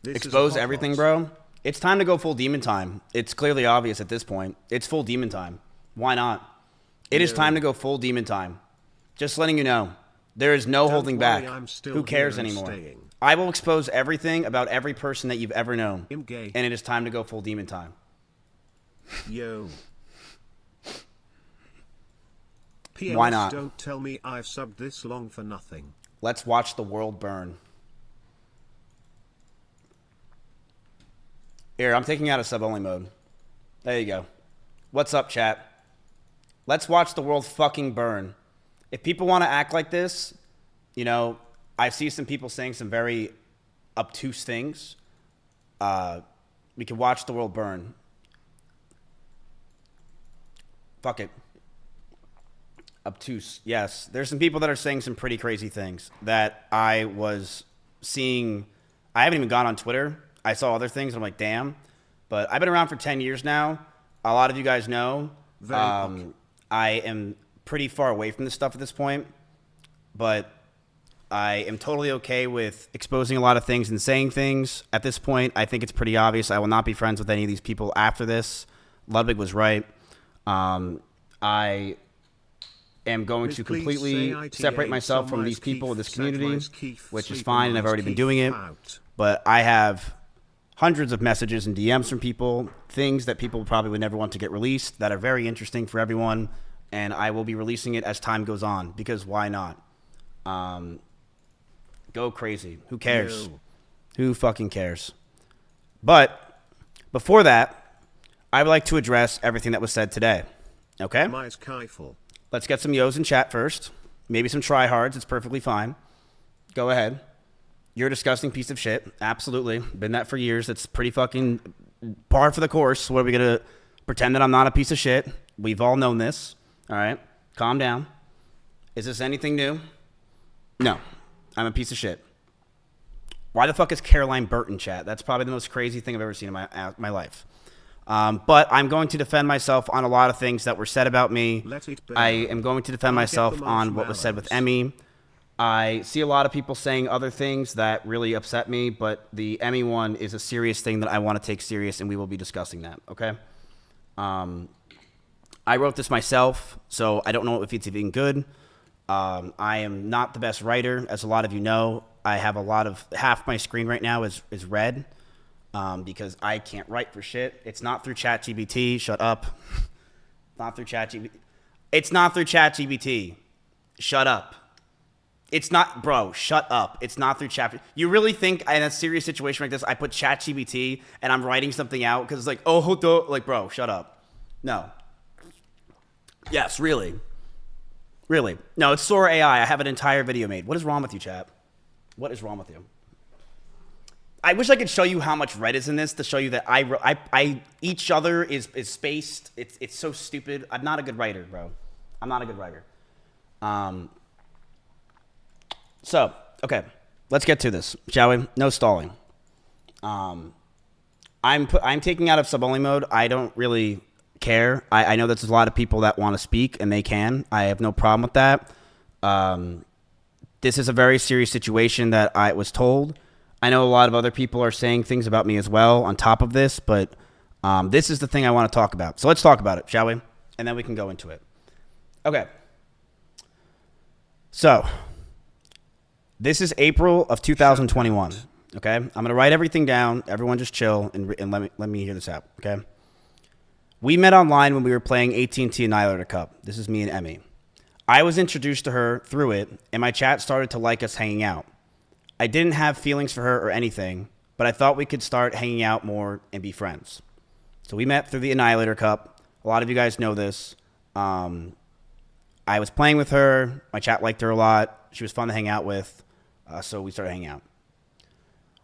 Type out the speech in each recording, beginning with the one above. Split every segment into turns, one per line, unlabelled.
Expose everything, bro. It's time to go full demon time. It's clearly obvious at this point. It's full demon time. Why not? It is time to go full demon time. Just letting you know. There is no holding back. Who cares anymore? I will expose everything about every person that you've ever known. And it is time to go full demon time.
Yo.
Why not?
Don't tell me I've subbed this long for nothing.
Let's watch the world burn. Here, I'm taking out of sub-only mode. There you go. What's up, chat? Let's watch the world fucking burn. If people want to act like this, you know, I see some people saying some very obtuse things. We can watch the world burn. Fuck it. Obtuse, yes. There's some people that are saying some pretty crazy things that I was seeing. I haven't even gone on Twitter. I saw other things. And I'm like, damn. But I've been around for 10 years now. A lot of you guys know. I am pretty far away from this stuff at this point. But I am totally okay with exposing a lot of things and saying things. At this point, I think it's pretty obvious. I will not be friends with any of these people after this. Ludwig was right. I am going to completely separate myself from these people in this community, which is fine, and I've already been doing it. But I have hundreds of messages and DMs from people, things that people probably would never want to get released that are very interesting for everyone, and I will be releasing it as time goes on, because why not? Go crazy. Who cares?
Yo.
Who fucking cares? But before that, I would like to address everything that was said today. Okay?
MizKif.
Let's get some yos in chat first. Maybe some tryhards. It's perfectly fine. Go ahead. You're a disgusting piece of shit. Absolutely. Been that for years. It's pretty fucking par for the course. What are we going to pretend that I'm not a piece of shit? We've all known this. All right? Calm down. Is this anything new? No. I'm a piece of shit. Why the fuck is Caroline Burton chat? That's probably the most crazy thing I've ever seen in my life. But I'm going to defend myself on a lot of things that were said about me. I am going to defend myself on what was said with Emmy. I see a lot of people saying other things that really upset me, but the Emmy one is a serious thing that I want to take serious, and we will be discussing that, okay? I wrote this myself, so I don't know if it's even good. I am not the best writer, as a lot of you know. I have half my screen right now is red. Because I can't write for shit. It's not through ChatGPT. Shut up. Not through ChatGPT. It's not through ChatGPT. Shut up. It's not, bro, shut up. It's not through Chat. You really think in a serious situation like this, I put ChatGPT and I'm writing something out because it's like, oh, like, bro, shut up. No. Yes, really. Really. No, it's Sora AI. I have an entire video made. What is wrong with you, chat? What is wrong with you? I wish I could show you how much red is in this to show you that each other is spaced. It's so stupid. I'm not a good writer, bro. I'm not a good writer. So, okay, let's get to this, shall we? No stalling. I'm taking out of sub-only mode. I don't really care. I know that there's a lot of people that want to speak, and they can. I have no problem with that. This is a very serious situation that I was told. I know a lot of other people are saying things about me as well on top of this, but this is the thing I want to talk about. So let's talk about it, shall we? And then we can go into it. Okay. So, this is April of 2021, okay? I'm going to write everything down. Everyone just chill and let me hear this out, okay? We met online when we were playing AT&T Annihilator Cup. This is me and Emmy. I was introduced to her through it, and my chat started to like us hanging out. I didn't have feelings for her or anything, but I thought we could start hanging out more and be friends. So we met through the Annihilator Cup. A lot of you guys know this. I was playing with her. My chat liked her a lot. She was fun to hang out with. So we started hanging out.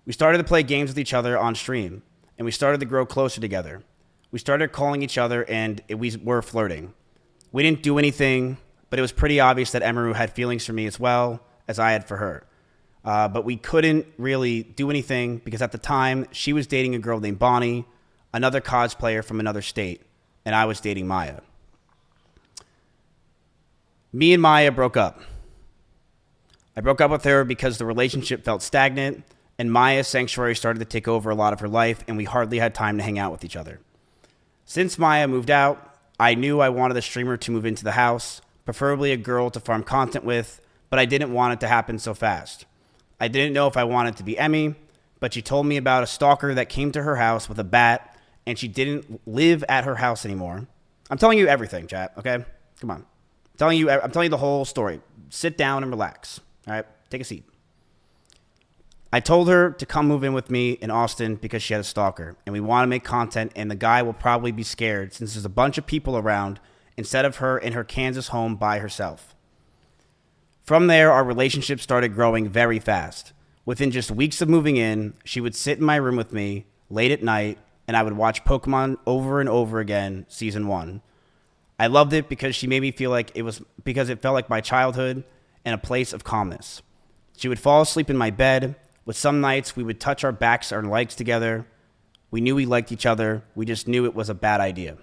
We started to play games with each other on stream, and we started to grow closer together. We started calling each other, and we were flirting. We didn't do anything, but it was pretty obvious that Emiro had feelings for me as well as I had for her. But we couldn't really do anything because at the time, she was dating a girl named Bonnie, another cosplayer from another state, and I was dating Maya. Me and Maya broke up. I broke up with her because the relationship felt stagnant, and Maya's sanctuary started to take over a lot of her life, and we hardly had time to hang out with each other. Since Maya moved out, I knew I wanted a streamer to move into the house, preferably a girl to farm content with, but I didn't want it to happen so fast. I didn't know if I wanted to be Emmy, but she told me about a stalker that came to her house with a bat, and she didn't live at her house anymore. I'm telling you everything, chat, okay? Come on. I'm telling you the whole story. Sit down and relax, all right? Take a seat. I told her to come move in with me in Austin because she had a stalker, and we want to make content, and the guy will probably be scared since there's a bunch of people around instead of her in her Kansas home by herself. From there, our relationship started growing very fast. Within just weeks of moving in, she would sit in my room with me late at night, and I would watch Pokemon over and over again, season 1. I loved it because she made me feel like it felt like my childhood and a place of calmness. She would fall asleep in my bed. With some nights, we would touch our backs or legs together. We knew we liked each other. We just knew it was a bad idea.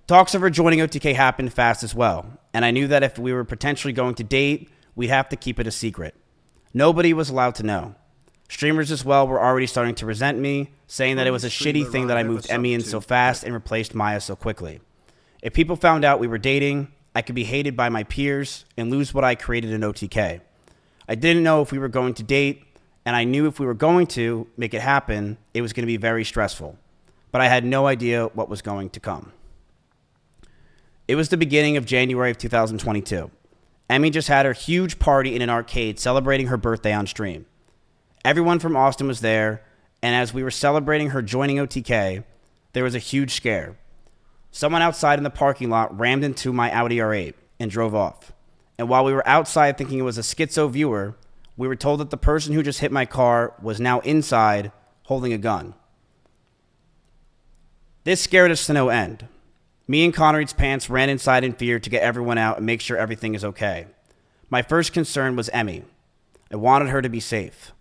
Talks of her joining OTK happened fast as well, and I knew that if we were potentially going to date, we'd have to keep it a secret. Nobody was allowed to know. Streamers as well were already starting to resent me, saying that it was a shitty thing that I moved Emmy in so fast and replaced Maya so quickly. If people found out we were dating, I could be hated by my peers and lose what I created in OTK. I didn't know if we were going to date, and I knew if we were going to make it happen, it was going to be very stressful. But I had no idea what was going to come. It was the beginning of January of 2022. Emmy just had her huge party in an arcade celebrating her birthday on stream. Everyone from Austin was there, and as we were celebrating her joining OTK, there was a huge scare. Someone outside in the parking lot rammed into my Audi R8 and drove off. And while we were outside thinking it was a schizo viewer, we were told that the person who just hit my car was now inside holding a gun. This scared us to no end. Me and Conrad's pants ran inside in fear to get everyone out and make sure everything is okay. My first concern was Emmy. I wanted her to be safe.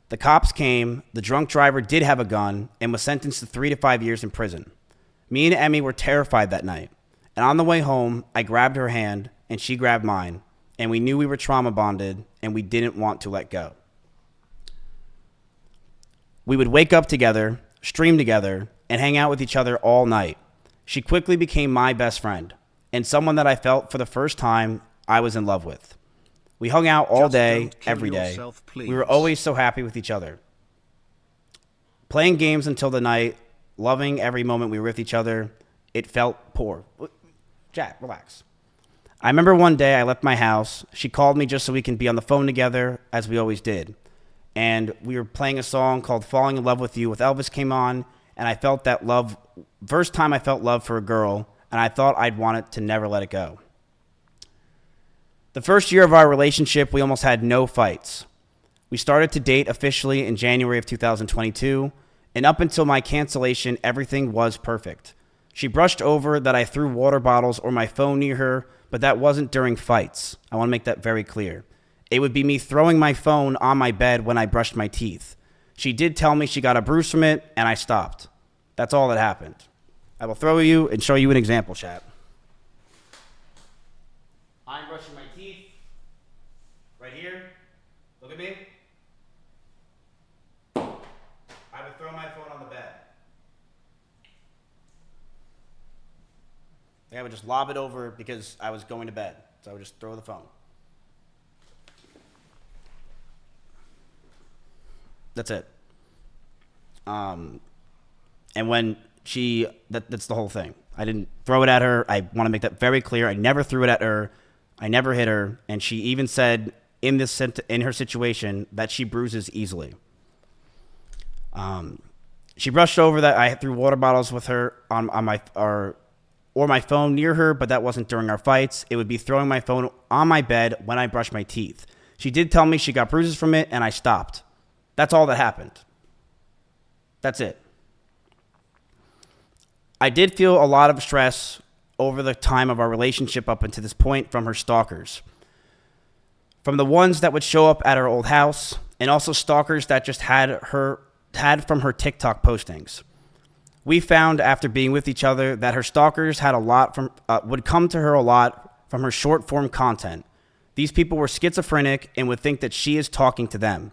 The cops came, the drunk driver did have a gun, and was sentenced to 3 to 5 years in prison. Me and Emmy were terrified that night, and on the way home, I grabbed her hand, and she grabbed mine, and we knew we were trauma bonded, and we didn't want to let go. We would wake up together, stream together, and hang out with each other all night. She quickly became my best friend, and someone that I felt for the first time I was in love with. We hung out all day, every day. We were always so happy with each other. Playing games until the night, loving every moment we were with each other, it felt poor. Jack, relax. I remember one day I left my house. She called me just so we can be on the phone together, as we always did. And we were playing a song called Falling in Love with You with Elvis came on, and I felt that love, first time I felt love for a girl, and I thought I'd want it to never let it go. The first year of our relationship, we almost had no fights. We started to date officially in January of 2022, and up until my cancellation, everything was perfect. She brushed over that I threw water bottles or my phone near her, but that wasn't during fights. I want to make that very clear. It would be me throwing my phone on my bed when I brushed my teeth. She did tell me she got a bruise from it, and I stopped. That's all that happened. I will throw you and show you an example, chat. I'm brushing my teeth. Right here. Look at me. I would throw my phone on the bed. I would just lob it over because I was going to bed. So I would just throw the phone. That's it. And when that's the whole thing. I didn't throw it at her. I want to make that very clear. I never threw it at her. I never hit her, and she even said in her situation that she bruises easily. She brushed over that I threw water bottles with her on my my phone near her, but that wasn't during our fights. It would be throwing my phone on my bed when I brushed my teeth. She did tell me she got bruises from it, and I stopped. That's all that happened. That's it. I did feel a lot of stress over the time of our relationship up until this point from her stalkers. From the ones that would show up at our old house, and also stalkers that just had from her TikTok postings. We found after being with each other that her stalkers had a lot would come to her a lot from her short form content. These people were schizophrenic and would think that she is talking to them.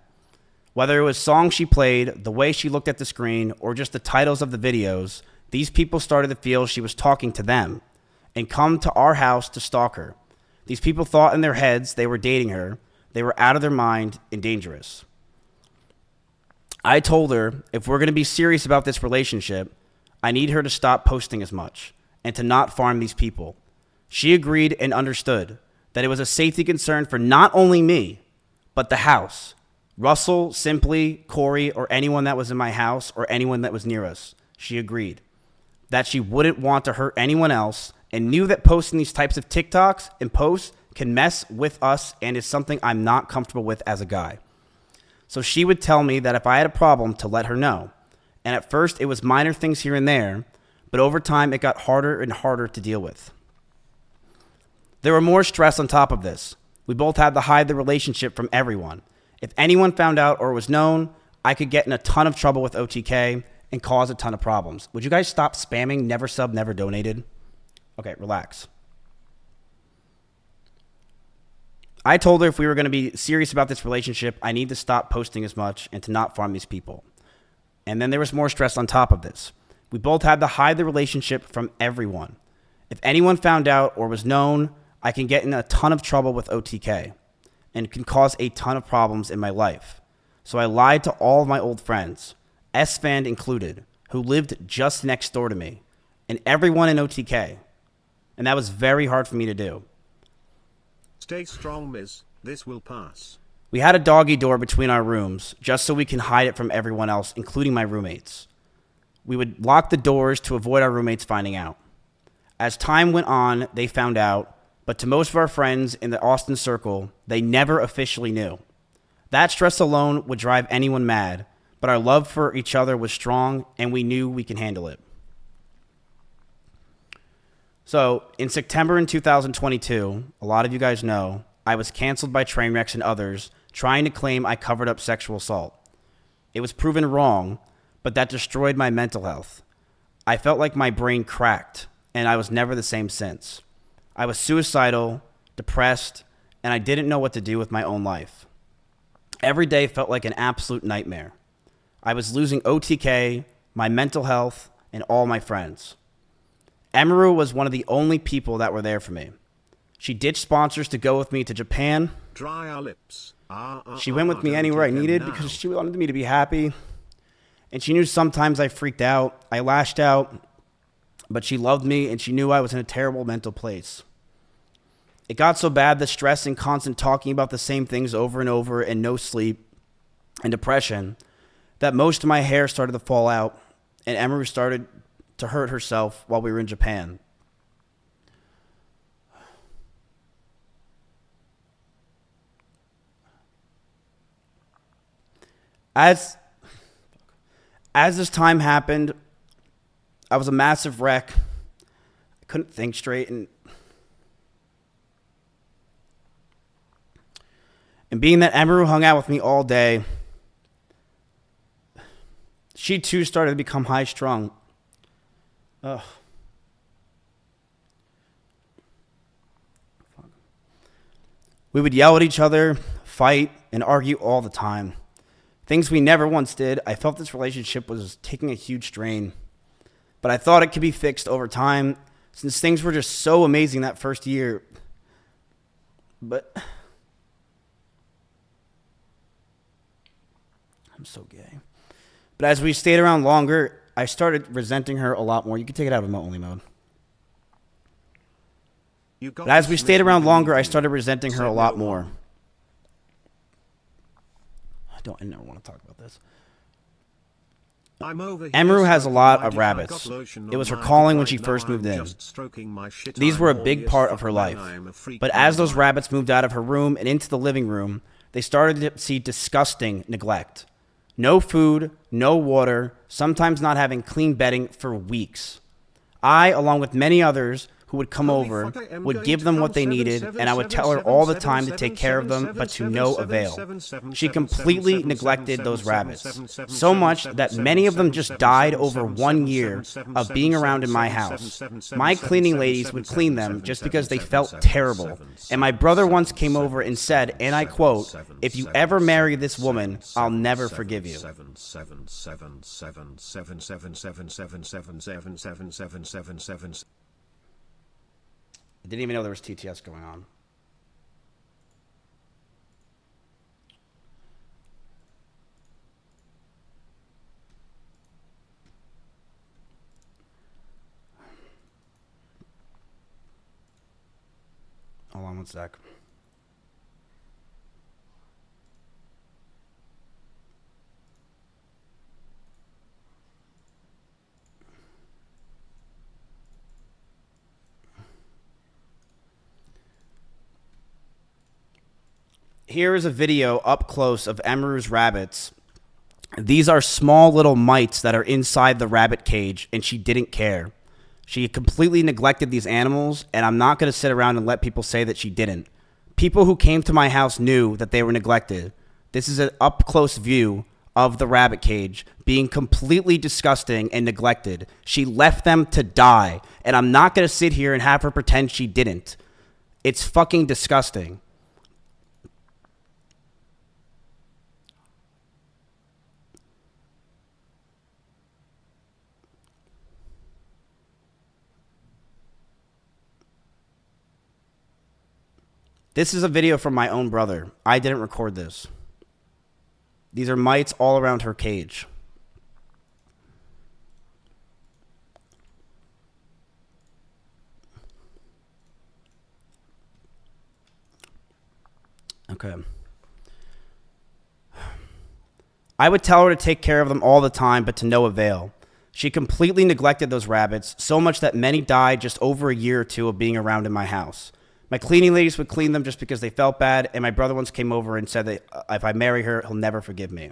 Whether it was songs she played, the way she looked at the screen, or just the titles of the videos, these people started to feel she was talking to them and come to our house to stalk her. These people thought in their heads they were dating her. They were out of their mind and dangerous. I told her if we're going to be serious about this relationship, I need her to stop posting as much and to not farm these people. She agreed and understood that it was a safety concern for not only me, but the house. Russell, Simply, Corey, or anyone that was in my house or anyone that was near us. She agreed that she wouldn't want to hurt anyone else and knew that posting these types of TikToks and posts can mess with us and is something I'm not comfortable with as a guy. So she would tell me that if I had a problem to let her know. And at first it was minor things here and there, but over time it got harder and harder to deal with. There were more stress on top of this. We both had to hide the relationship from everyone. If anyone found out or was known, I could get in a ton of trouble with OTK and cause a ton of problems. Would you guys stop spamming never sub, never donated? Okay, relax. I told her if we were going to be serious about this relationship, I need to stop posting as much and to not farm these people. And then there was more stress on top of this. We both had to hide the relationship from everyone. If anyone found out or was known, I can get in a ton of trouble with OTK and can cause a ton of problems in my life. So I lied to all of my old friends, S-Fan included, who lived just next door to me, and everyone in OTK. And that was very hard for me to do.
Stay strong, Miz. This will pass.
We had a doggy door between our rooms just so we can hide it from everyone else, including my roommates. We would lock the doors to avoid our roommates finding out. As time went on, they found out, but to most of our friends in the Austin circle, they never officially knew. That stress alone would drive anyone mad, but our love for each other was strong and we knew we can handle it. So in September in 2022, a lot of you guys know, I was canceled by Trainwrecks and others trying to claim I covered up sexual assault. It was proven wrong, but that destroyed my mental health. I felt like my brain cracked and I was never the same since. I was suicidal, depressed, and I didn't know what to do with my own life. Every day felt like an absolute nightmare. I was losing OTK, my mental health, and all my friends. Emiro was one of the only people that were there for me. She ditched sponsors to go with me to Japan.
Dry our lips.
She went with me anywhere I needed because she wanted me to be happy. And she knew sometimes I freaked out. I lashed out. But she loved me and she knew I was in a terrible mental place. It got so bad, the stress and constant talking about the same things over and over and no sleep and depression, that most of my hair started to fall out and Emiro started to hurt herself while we were in Japan. As this time happened, I was a massive wreck. I couldn't think straight. And being that Emiro hung out with me all day, she too started to become high-strung. Ugh. We would yell at each other, fight, and argue all the time. Things we never once did. I felt this relationship was taking a huge strain. But I thought it could be fixed over time since things were just so amazing that first year. But I'm so gay. But as we stayed around longer, I started resenting her a lot more. You can take it out of remote only mode. But as we stayed around longer, I started resenting her a lot more. I never want to talk about this. Emiro has a lot of rabbits. It was her calling when she first moved in. These were a big part of her life. But as those rabbits moved out of her room and into the living room, they started to see disgusting neglect. No food, no water, sometimes not having clean bedding for weeks. I, along with many others, who would come over, would give them what they needed, and I would tell her all the time to take care of them, but to no avail. She completely neglected those rabbits, so much that many of them just died over 1 year of being around in my house. My cleaning ladies would clean them just because they felt terrible, and my brother once came over and said, and I quote, "If you ever marry this woman, I'll never forgive you." I didn't even know there was TTS going on. Hold on one sec. Here is a video up close of Emiro's rabbits. These are small little mites that are inside the rabbit cage, and she didn't care. She completely neglected these animals, and I'm not going to sit around and let people say that she didn't. People who came to my house knew that they were neglected. This is an up-close view of the rabbit cage being completely disgusting and neglected. She left them to die, and I'm not going to sit here and have her pretend she didn't. It's fucking disgusting. This is a video from my own brother. I didn't record this. These are mites all around her cage. Okay. I would tell her to take care of them all the time, but to no avail. She completely neglected those rabbits, so much that many died just over a year or two of being around in my house. My cleaning ladies would clean them just because they felt bad, and my brother once came over and said that if I marry her, he'll never forgive me.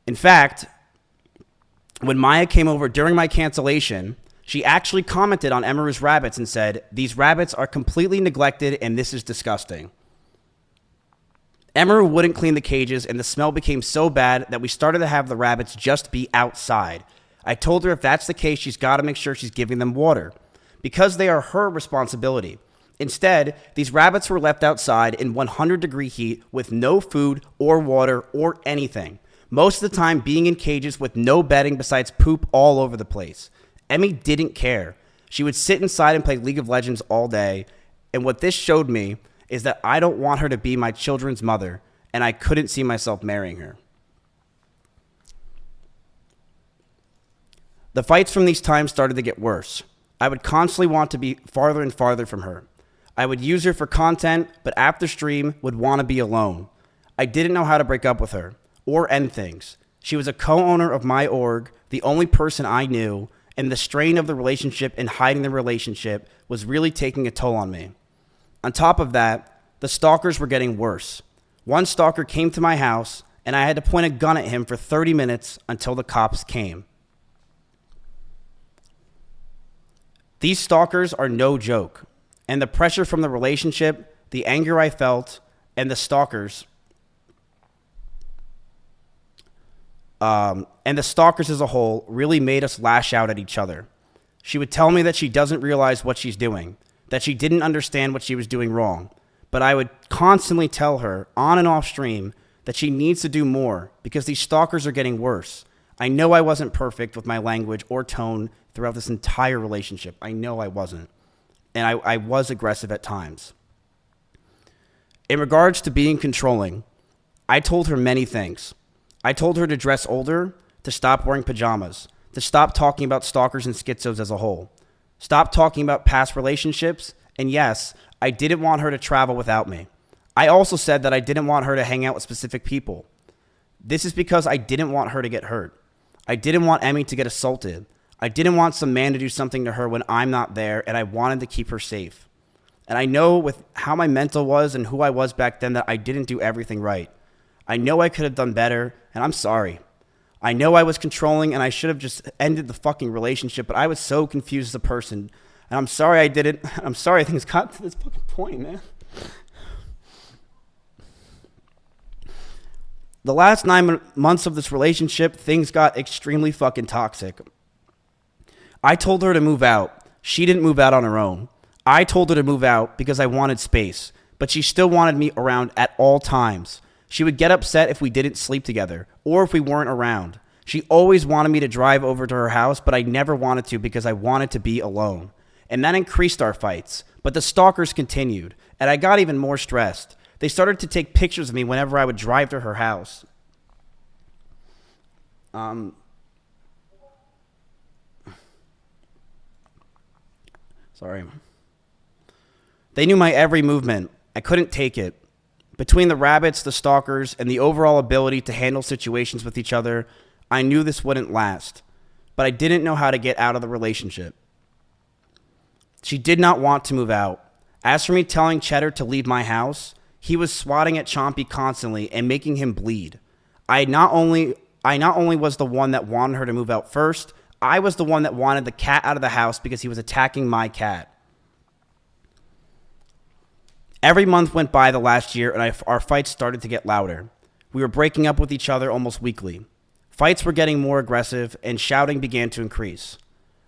In fact, when Maya came over during my cancellation, she actually commented on Emiro's rabbits and said, "These rabbits are completely neglected, and this is disgusting." Emiro wouldn't clean the cages, and the smell became so bad that we started to have the rabbits just be outside. I told her if that's the case, she's got to make sure she's giving them water, because they are her responsibility. Instead, these rabbits were left outside in 100-degree heat with no food or water or anything. Most of the time being in cages with no bedding besides poop all over the place. Emmy didn't care. She would sit inside and play League of Legends all day. And what this showed me is that I don't want her to be my children's mother, and I couldn't see myself marrying her. The fights from these times started to get worse. I would constantly want to be farther and farther from her. I would use her for content, but after stream would want to be alone. I didn't know how to break up with her or end things. She was a co-owner of my org, the only person I knew, and the strain of the relationship and hiding the relationship was really taking a toll on me. On top of that, the stalkers were getting worse. One stalker came to my house, and I had to point a gun at him for 30 minutes until the cops came. These stalkers are no joke. And the pressure from the relationship, the anger I felt, and the stalkers, as a whole really made us lash out at each other. She would tell me that she doesn't realize what she's doing, that she didn't understand what she was doing wrong. But I would constantly tell her, on and off stream, that she needs to do more because these stalkers are getting worse. I know I wasn't perfect with my language or tone throughout this entire relationship. I know I wasn't. And I was aggressive at times. In regards to being controlling, I told her many things. I told her to dress older, to stop wearing pajamas, to stop talking about stalkers and schizos as a whole, stop talking about past relationships, and yes, I didn't want her to travel without me. I also said that I didn't want her to hang out with specific people. This is because I didn't want her to get hurt. I didn't want Emmy to get assaulted. I didn't want some man to do something to her when I'm not there, and I wanted to keep her safe. And I know with how my mental was and who I was back then that I didn't do everything right. I know I could have done better, and I'm sorry. I know I was controlling, and I should have just ended the fucking relationship, but I was so confused as a person. And I'm sorry I did it. I'm sorry things got to this fucking point, man. The last 9 months of this relationship, things got extremely fucking toxic. I told her to move out. She didn't move out on her own. I told her to move out because I wanted space, but she still wanted me around at all times. She would get upset if we didn't sleep together or if we weren't around. She always wanted me to drive over to her house, but I never wanted to because I wanted to be alone. And that increased our fights, but the stalkers continued, and I got even more stressed. They started to take pictures of me whenever I would drive to her house. Sorry. They knew my every movement. I couldn't take it. Between the rabbits, the stalkers, and the overall ability to handle situations with each other, I knew this wouldn't last. But I didn't know how to get out of the relationship. She did not want to move out. As for me telling Cheddar to leave my house, he was swatting at Chompy constantly and making him bleed. I not only was the one that wanted her to move out first, I was the one that wanted the cat out of the house because he was attacking my cat. Every month went by the last year, and our fights started to get louder. We were breaking up with each other almost weekly. Fights were getting more aggressive, and shouting began to increase.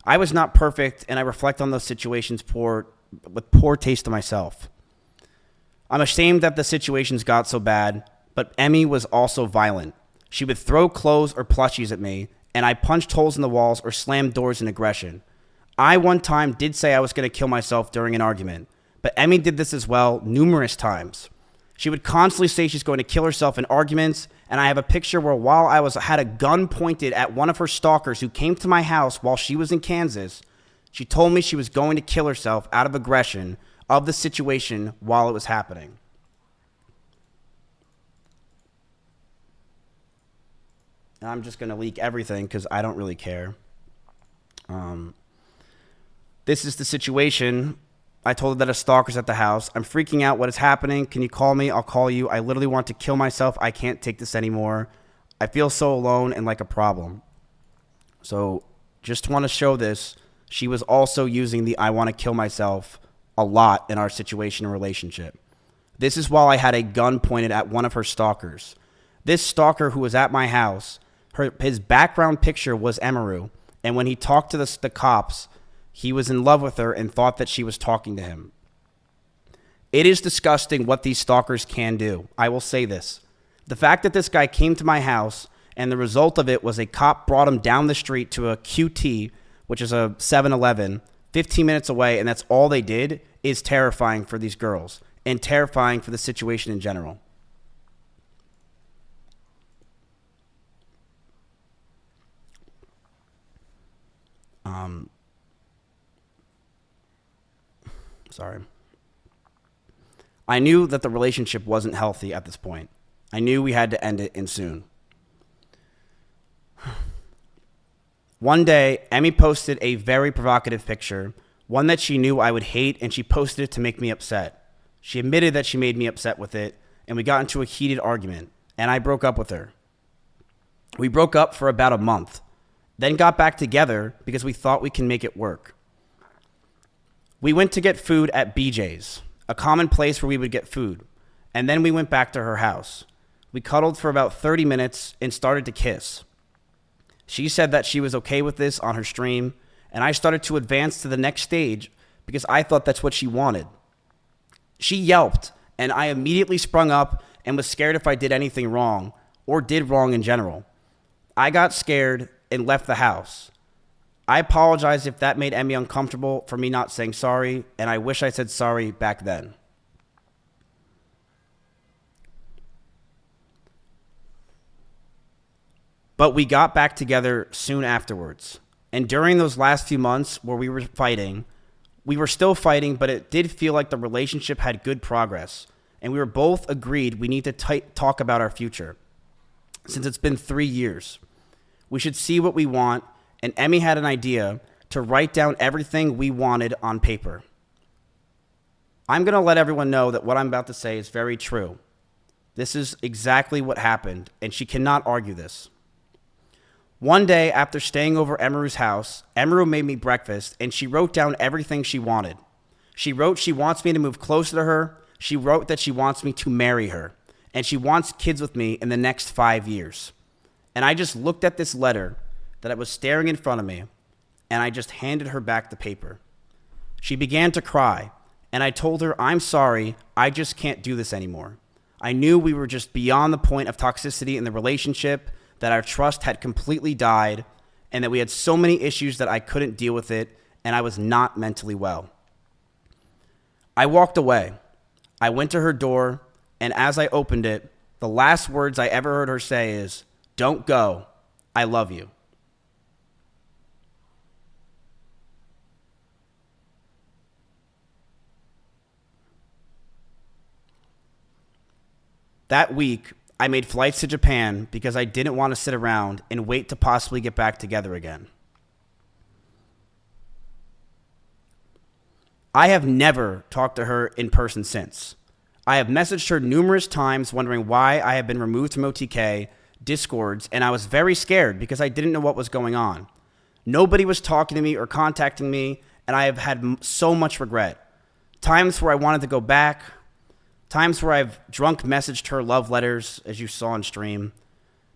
I was not perfect, and I reflect on those situations with poor taste to myself. I'm ashamed that the situations got so bad, but Emmy was also violent. She would throw clothes or plushies at me, and I punched holes in the walls or slammed doors in aggression. I one time did say I was going to kill myself during an argument, but Emmy did this as well numerous times. She would constantly say she's going to kill herself in arguments, and I have a picture where while I had a gun pointed at one of her stalkers who came to my house while she was in Kansas, she told me she was going to kill herself out of aggression of the situation while it was happening. And I'm just going to leak everything because I don't really care. This is the situation. I told her that a stalker's at the house. I'm freaking out. What is happening? Can you call me? I'll call you. I literally want to kill myself. I can't take this anymore. I feel so alone and like a problem. So just want to show this. She was also using the I want to kill myself a lot in our situation and relationship. This is while I had a gun pointed at one of her stalkers. This stalker who was at my house, his background picture was Emiro. And when he talked to the cops, he was in love with her and thought that she was talking to him. It is disgusting what these stalkers can do. I will say this. The fact that this guy came to my house and the result of it was a cop brought him down the street to a QT, which is a 7-Eleven, 15 minutes away, and that's all they did, is terrifying for these girls and terrifying for the situation in general. Sorry. I knew that the relationship wasn't healthy at this point. I knew we had to end it and soon. One day, Emmy posted a very provocative picture, one that she knew I would hate, and she posted it to make me upset. She admitted that she made me upset with it, and we got into a heated argument, and I broke up with her. We broke up for about a month, then got back together because we thought we can make it work. We went to get food at BJ's, a common place where we would get food, and then we went back to her house. We cuddled for about 30 minutes and started to kiss. She said that she was okay with this on her stream, and I started to advance to the next stage because I thought that's what she wanted. She yelped, and I immediately sprung up and was scared if I did anything wrong or did wrong in general. I got scared and left the house. I apologize if that made Emmy uncomfortable for me not saying sorry, and I wish I said sorry back then. But we got back together soon afterwards. And during those last few months where we were fighting, we were still fighting, but it did feel like the relationship had good progress. And we were both agreed we need to talk about our future. Since it's been 3 years, we should see what we want. And Emmy had an idea to write down everything we wanted on paper. I'm going to let everyone know that what I'm about to say is very true. This is exactly what happened, and she cannot argue this. One day after staying over Emiru's house, Emiro made me breakfast and she wrote down everything she wanted. She wrote she wants me to move closer to her. She wrote that she wants me to marry her. And she wants kids with me in the next 5 years. And I just looked at this letter that I was staring in front of me, and I just handed her back the paper. She began to cry, and I told her, I'm sorry, I just can't do this anymore. I knew we were just beyond the point of toxicity in the relationship, that our trust had completely died, and that we had so many issues that I couldn't deal with it, and I was not mentally well. I walked away. I went to her door, and as I opened it, the last words I ever heard her say is, "Don't go. I love you." That week, I made flights to Japan because I didn't want to sit around and wait to possibly get back together again. I have never talked to her in person since. I have messaged her numerous times wondering why I have been removed from OTK, Discords, and I was very scared because I didn't know what was going on. Nobody was talking to me or contacting me, and I have had so much regret. Times where I wanted to go back, times where I've drunk messaged her love letters, as you saw on stream.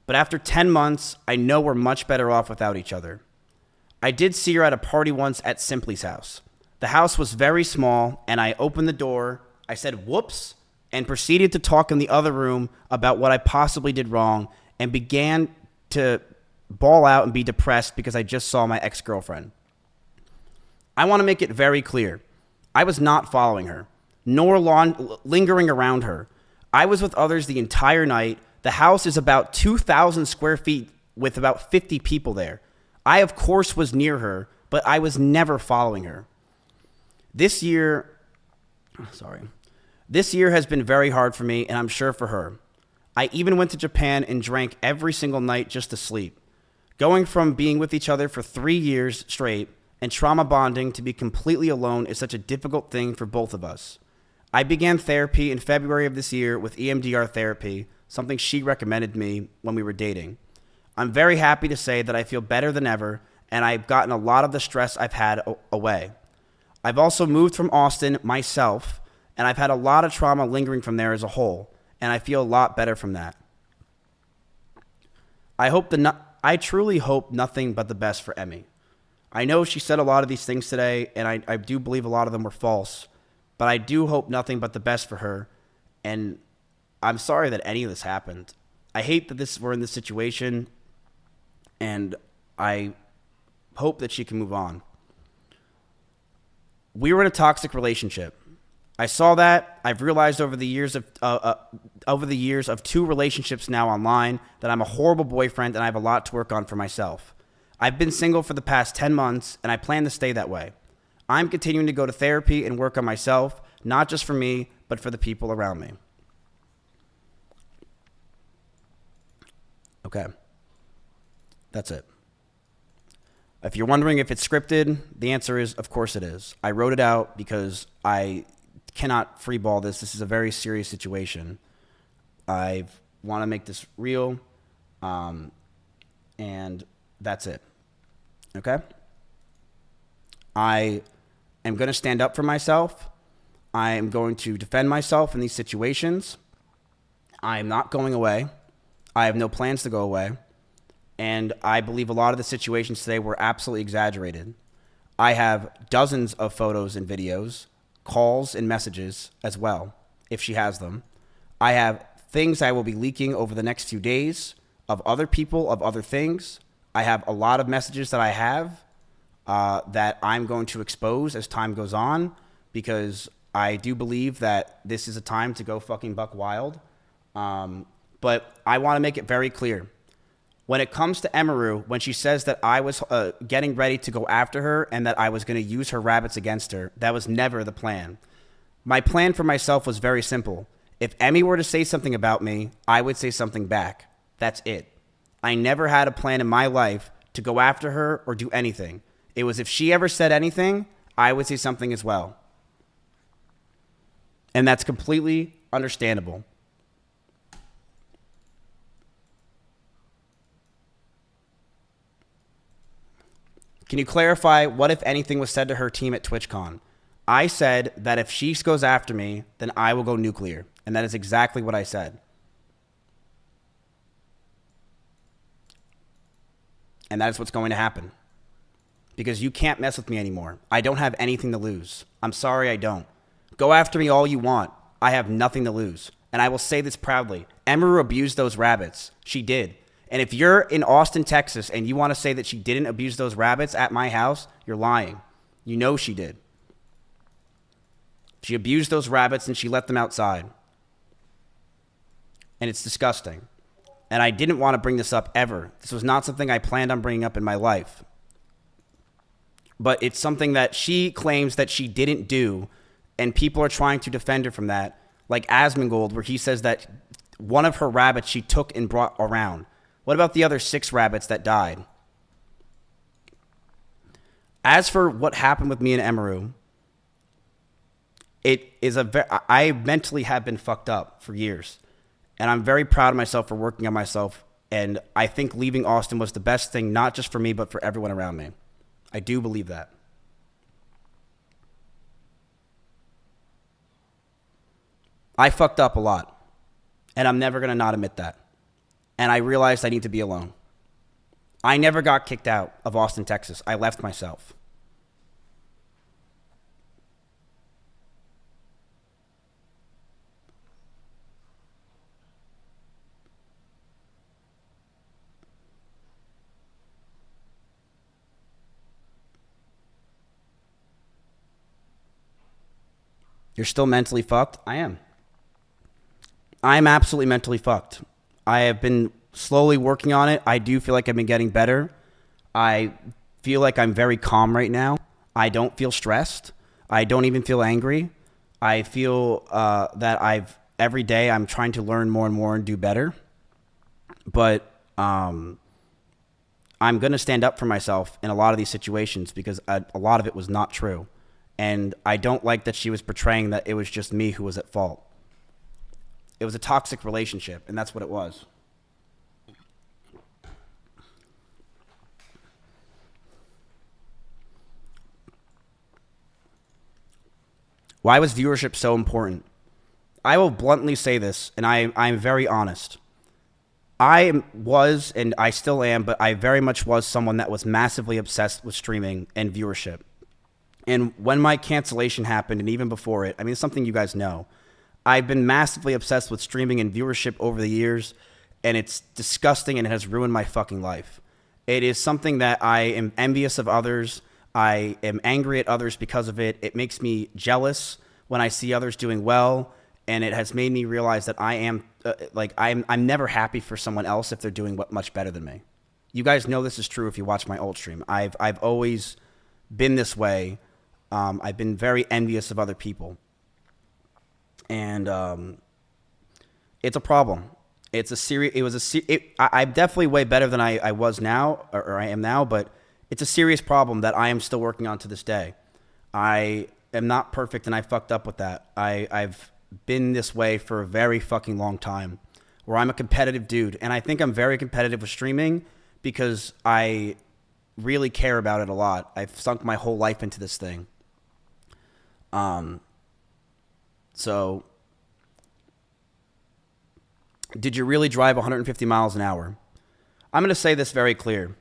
But after 10 months, I know we're much better off without each other. I did see her at a party once at Simply's house. The house was very small, and I opened the door, I said whoops, and proceeded to talk in the other room about what I possibly did wrong, and began to bawl out and be depressed because I just saw my ex-girlfriend. I want to make it very clear. I was not following her, nor lingering around her. I was with others the entire night. The house is about 2,000 square feet with about 50 people there. I, of course, was near her, but I was never following her. This year has been very hard for me, and I'm sure for her. I even went to Japan and drank every single night just to sleep. Going from being with each other for 3 years straight and trauma bonding to be completely alone is such a difficult thing for both of us. I began therapy in February of this year with EMDR therapy, something she recommended me when we were dating. I'm very happy to say that I feel better than ever, and I've gotten a lot of the stress I've had away. I've also moved from Austin myself, and I've had a lot of trauma lingering from there as a whole, and I feel a lot better from that. I truly hope nothing but the best for Emmy. I know she said a lot of these things today, and I do believe a lot of them were false, but I do hope nothing but the best for her, and I'm sorry that any of this happened. I hate that we're in this situation, and I hope that she can move on. We were in a toxic relationship. I saw that. I've realized over the years of 2 relationships now online that I'm a horrible boyfriend and I have a lot to work on for myself. I've been single for the past 10 months and I plan to stay that way. I'm continuing to go to therapy and work on myself, not just for me, but for the people around me. Okay. That's it. If you're wondering if it's scripted, the answer is, of course it is. I wrote it out because I cannot freeball this. This is a very serious situation. I want to make this real, and that's it. Okay? I am going to stand up for myself. I am going to defend myself in these situations. I am not going away. I have no plans to go away. And I believe a lot of the situations today were absolutely exaggerated. I have dozens of photos and videos, calls and messages as well, if she has them. I have things I will be leaking over the next few days of other people, of other things. I have a lot of messages that I have that I'm going to expose as time goes on, because I do believe that this is a time to go fucking buck wild. But I want to make it very clear. When it comes to Emiro, when she says that I was getting ready to go after her and that I was going to use her rabbits against her, that was never the plan. My plan for myself was very simple. If Emmy were to say something about me, I would say something back. That's it. I never had a plan in my life to go after her or do anything. It was if she ever said anything, I would say something as well. And that's completely understandable. Can you clarify what, if anything, was said to her team at TwitchCon? I said that if she goes after me, then I will go nuclear. And that is exactly what I said. And that is what's going to happen. Because you can't mess with me anymore. I don't have anything to lose. I'm sorry, I don't. Go after me all you want. I have nothing to lose. And I will say this proudly. Emiro abused those rabbits. She did. And if you're in Austin, Texas, and you want to say that she didn't abuse those rabbits at my house, you're lying. You know she did. She abused those rabbits and she let them outside. And it's disgusting. And I didn't want to bring this up ever. This was not something I planned on bringing up in my life. But it's something that she claims that she didn't do, and people are trying to defend her from that, like Asmongold, where he says that one of her rabbits she took and brought around. What about the other 6 rabbits that died? As for what happened with me and Emiro, I mentally have been fucked up for years. And I'm very proud of myself for working on myself. And I think leaving Austin was the best thing, not just for me, but for everyone around me. I do believe that. I fucked up a lot. And I'm never going to not admit that. And I realized I need to be alone. I never got kicked out of Austin, Texas. I left myself. You're still mentally fucked? I am. I am absolutely mentally fucked. I have been slowly working on it. I do feel like I've been getting better. I feel like I'm very calm right now. I don't feel stressed. I don't even feel angry. I feel that every day I'm trying to learn more and more and do better. But I'm going to stand up for myself in a lot of these situations because a lot of it was not true. And I don't like that she was portraying that it was just me who was at fault. It was a toxic relationship, and that's what it was. Why was viewership so important? I will bluntly say this, and I'm very honest. I was, and I still am, but I very much was someone that was massively obsessed with streaming and viewership. And when my cancellation happened, and even before it, I mean, it's something you guys know. I've been massively obsessed with streaming and viewership over the years, and it's disgusting and it has ruined my fucking life. It is something that I am envious of others. I am angry at others because of it. It makes me jealous when I see others doing well, and it has made me realize that I am I'm never happy for someone else if they're doing much better than me. You guys know this is true if you watch my old stream. I've always been this way. I've been very envious of other people. And it's a problem. I'm definitely way better than I was now, or I am now, but it's a serious problem that I am still working on to this day. I am not perfect, and I fucked up with that. I've been this way for a very fucking long time, where I'm a competitive dude, and I think I'm very competitive with streaming because I really care about it a lot. I've sunk my whole life into this thing. So, did you really drive 150 miles an hour? I'm going to say this very clear.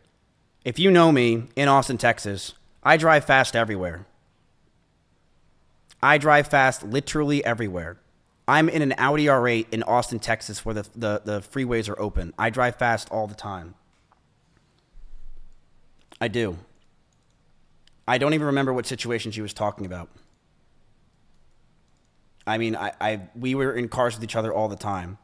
If you know me in Austin, Texas, I drive fast everywhere. I drive fast literally everywhere. I'm in an Audi R8 in Austin, Texas, where the freeways are open. I drive fast all the time. I do. I don't even remember what situation she was talking about. I mean, we were in cars with each other all the time.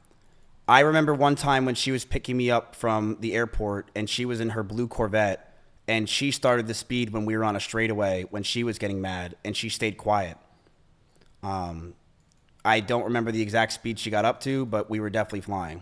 I remember one time when she was picking me up from the airport and she was in her blue Corvette and she started the speed when we were on a straightaway when she was getting mad and she stayed quiet. I don't remember the exact speed she got up to, but we were definitely flying.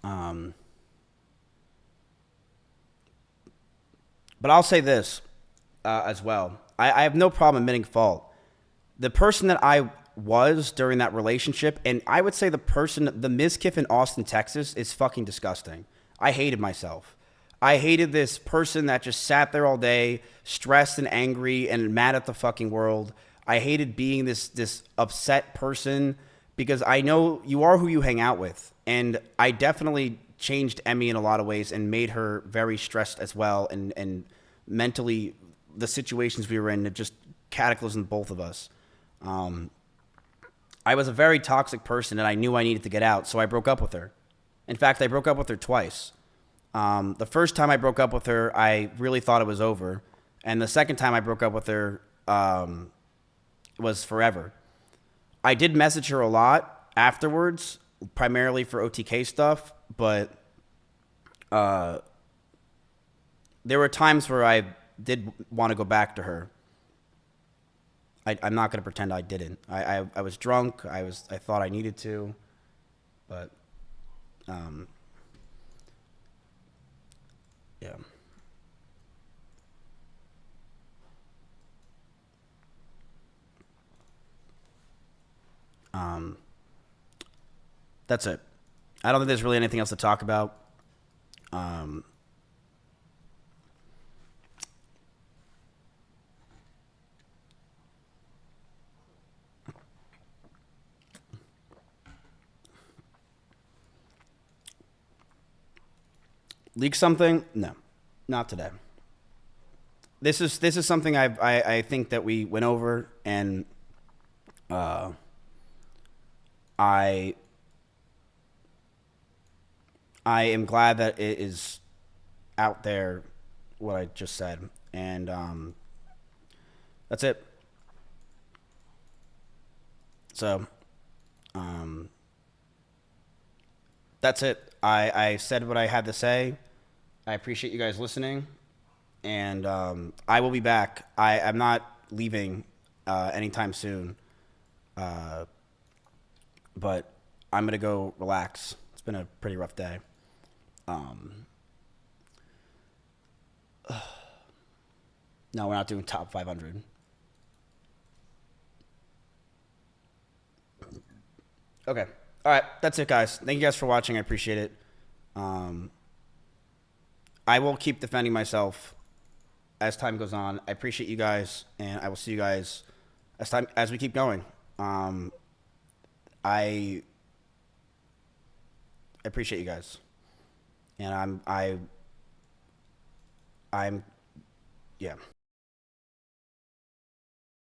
Um, but I'll say this as well. I have no problem admitting fault. The person that I was during that relationship, and I would say the MizKif in Austin, Texas, is fucking disgusting. I hated myself. I hated this person that just sat there all day, stressed and angry and mad at the fucking world. I hated being this upset person because I know you are who you hang out with. And I definitely changed Emmy in a lot of ways and made her very stressed as well. And mentally, the situations we were in, it just cataclysmed both of us. I was a very toxic person and I knew I needed to get out, so I broke up with her. In fact, I broke up with her twice. The first time I broke up with her, I really thought it was over. And the second time I broke up with her was forever. I did message her a lot afterwards, primarily for OTK stuff, but there were times where I did want to go back to her. I'm not going to pretend I didn't. I was drunk. I thought I needed to, but yeah. That's it. I don't think there's really anything else to talk about. Leak something? No, not today. This is something I think that we went over, and I am glad that it is out there, what I just said, and that's it. So, that's it. I said what I had to say. I appreciate you guys listening, and I will be back. I'm not leaving anytime soon, but I'm going to go relax. It's been a pretty rough day. No, we're not doing top 500. Okay. All right. That's it, guys. Thank you guys for watching. I appreciate it. I will keep defending myself as time goes on. I appreciate you guys, and I will see you guys as we keep going. I appreciate you guys, and I'm yeah.